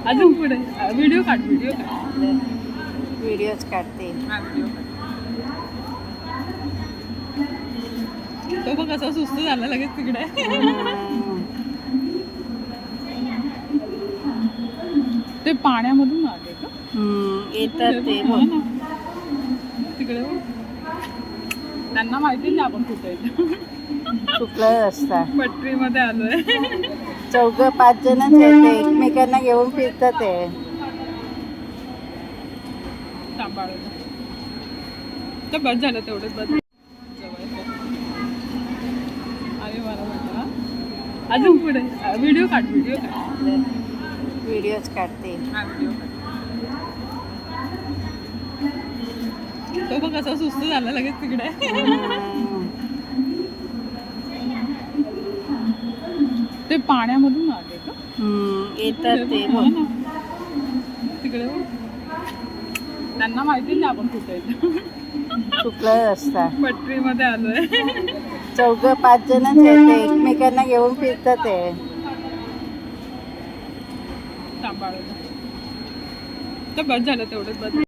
अजून पुढे व्हिडिओ काढ व्हिडिओज काढते. हा व्हिडिओ काढ. तो बघ कसा सुस्त झाला लगेच तिकडे. ते पाण्यामधून आले का येतात ते हो ना. तिकडे बघ. त्यांना माहिती नाही आपण कुठे कुठला रस्ता. पटरीमध्ये आलोय. 4-5 जणच आहेत ते एकमेकांना घेऊन फिरतात ते. सांभाळून तर बस झालं तेवढंच बस. अरे मला म्हटलं अजून पुढे व्हिडिओ काढ. व्हिडिओज काढते. हा व्हिडिओ काढ. तो बघ कसा सुस्त झाला लगेच तिकडे. ते पाण्यामधून आले का येतात ते हो ना. तिकडे बघ. त्यांना माहिती नाही आपण कुठे कुठला रस्ता. पटरीमध्ये आलोय. 4-5 जणच आहेत ते एकमेकांना घेऊन फिरतात ते. सांभाळून तर बस झालं तेवढंच बस.